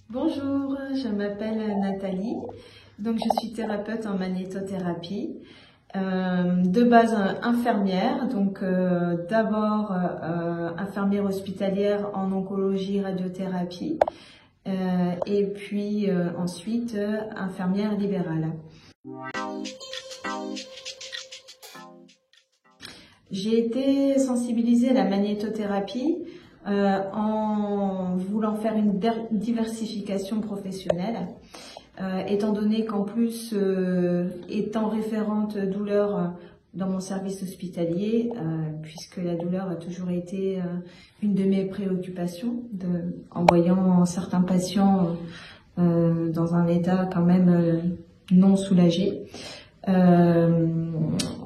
Bonjour, je m'appelle Nathalie, donc je suis thérapeute en magnétothérapie, de base infirmière, donc d'abord infirmière hospitalière en oncologie radiothérapie et puis ensuite infirmière libérale. J'ai été sensibilisée à la magnétothérapie en voulant faire une diversification professionnelle, étant donné qu'en plus, étant référente douleur dans mon service hospitalier, puisque la douleur a toujours été une de mes préoccupations, en voyant certains patients dans un état quand même non soulagé.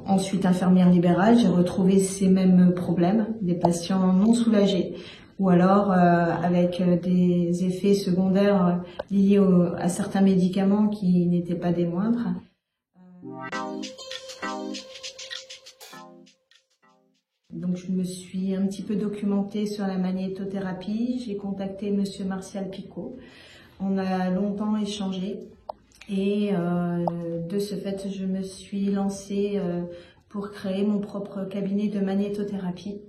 Ensuite, infirmière libérale, j'ai retrouvé ces mêmes problèmes, des patients non soulagés ou alors avec des effets secondaires liés à certains médicaments qui n'étaient pas des moindres. Donc je me suis un petit peu documentée sur la magnétothérapie, j'ai contacté Monsieur Martial Picot, on a longtemps échangé. Et de ce fait, je me suis lancée pour créer mon propre cabinet de magnétothérapie.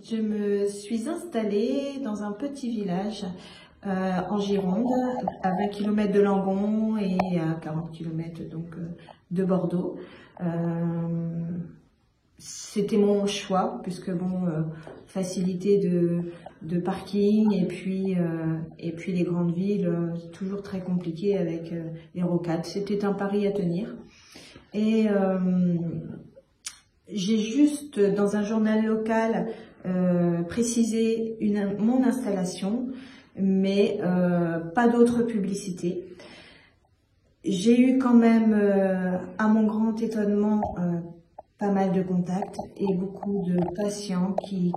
Je me suis installée dans un petit village en Gironde, à 20 km de Langon et à 40 km donc, de Bordeaux. C'était mon choix, puisque bon, facilité de parking et puis les grandes villes, toujours très compliqué avec les rocades. C'était un pari à tenir. Et j'ai juste, dans un journal local, précisé mon installation, mais pas d'autre publicité. J'ai eu quand même, à mon grand étonnement, pas mal de contacts et beaucoup de patients qui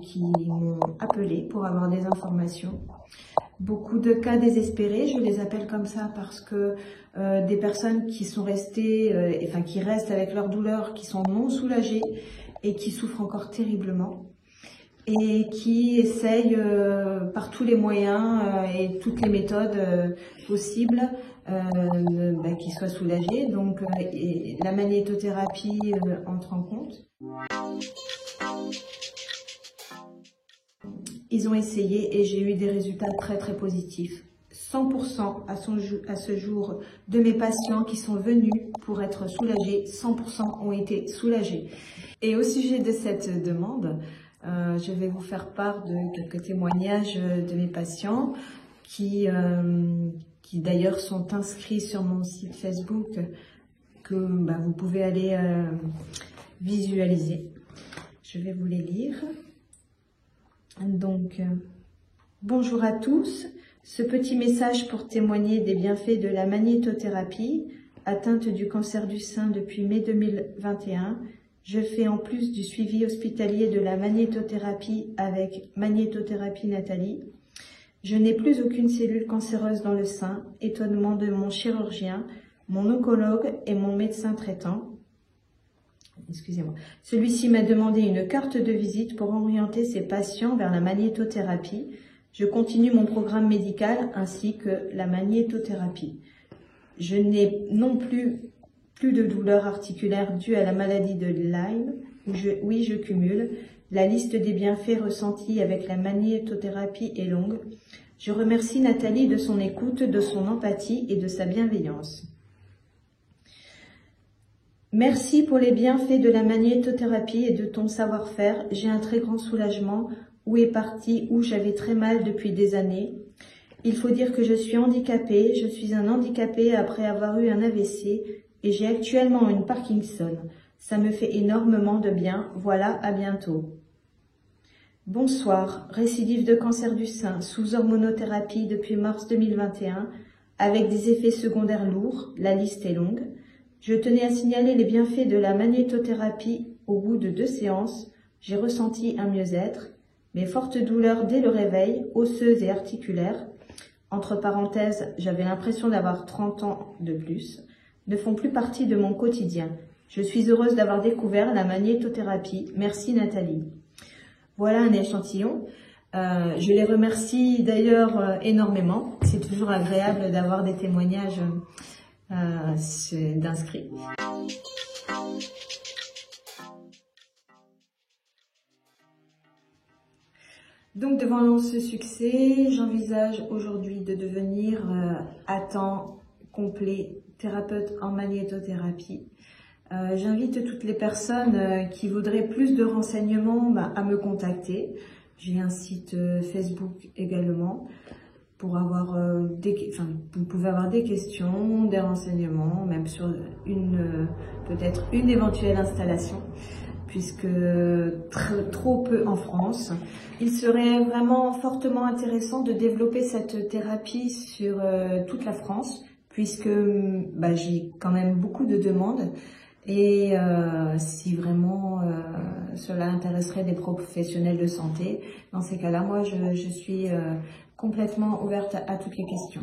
m'ont appelé pour avoir des informations. Beaucoup de cas désespérés, je les appelle comme ça parce que des personnes qui sont restées, qui restent avec leur douleur, qui sont non soulagées et qui souffrent encore terriblement et qui essayent par tous les moyens et toutes les méthodes possibles qu'ils soient soulagés. Donc la magnétothérapie entre en compte. Ils ont essayé et j'ai eu des résultats très très positifs. 100% à ce jour de mes patients qui sont venus pour être soulagés, 100% ont été soulagés. Et au sujet de cette demande, je vais vous faire part de quelques témoignages de mes patients qui d'ailleurs sont inscrits sur mon site Facebook que vous pouvez aller visualiser. Je vais vous les lire. Donc, bonjour à tous. Ce petit message pour témoigner des bienfaits de la magnétothérapie. Atteinte du cancer du sein depuis mai 2021, je fais en plus du suivi hospitalier de la magnétothérapie avec Magnétothérapie Nathalie. Je n'ai plus aucune cellule cancéreuse dans le sein, étonnement de mon chirurgien, mon oncologue et mon médecin traitant. Excusez-moi. Celui-ci m'a demandé une carte de visite pour orienter ses patients vers la magnétothérapie. Je continue mon programme médical ainsi que la magnétothérapie. Je n'ai non plus de douleurs articulaires dues à la maladie de Lyme. Oui, je cumule. La liste des bienfaits ressentis avec la magnétothérapie est longue. Je remercie Nathalie de son écoute, de son empathie et de sa bienveillance. Merci pour les bienfaits de la magnétothérapie et de ton savoir-faire. J'ai un très grand soulagement. Où est parti, où j'avais très mal depuis des années. Il faut dire que je suis handicapée. Je suis un handicapé après avoir eu un AVC et j'ai actuellement une Parkinson. Ça me fait énormément de bien. Voilà, à bientôt. Bonsoir. Récidive de cancer du sein sous hormonothérapie depuis mars 2021 avec des effets secondaires lourds. La liste est longue. Je tenais à signaler les bienfaits de la magnétothérapie. Au bout de 2 séances, j'ai ressenti un mieux-être. Mes fortes douleurs dès le réveil, osseuses et articulaires, entre parenthèses, j'avais l'impression d'avoir 30 ans de plus, ne font plus partie de mon quotidien. Je suis heureuse d'avoir découvert la magnétothérapie. Merci Nathalie. Voilà un échantillon. Je les remercie d'ailleurs énormément. C'est toujours agréable d'avoir des témoignages d'inscrits. Donc devant ce succès, j'envisage aujourd'hui de devenir à temps complet thérapeute en magnétothérapie. J'invite toutes les personnes qui voudraient plus de renseignements à me contacter. J'ai un site Facebook également pour avoir vous pouvez avoir des questions, des renseignements, même sur peut-être une éventuelle installation, puisque trop peu en France. Il serait vraiment fortement intéressant de développer cette thérapie sur toute la France, puisque j'ai quand même beaucoup de demandes. Et si vraiment cela intéresserait des professionnels de santé, dans ces cas-là, moi je suis complètement ouverte à toutes les questions.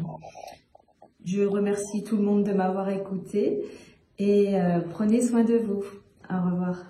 Je remercie tout le monde de m'avoir écouté et prenez soin de vous. Au revoir.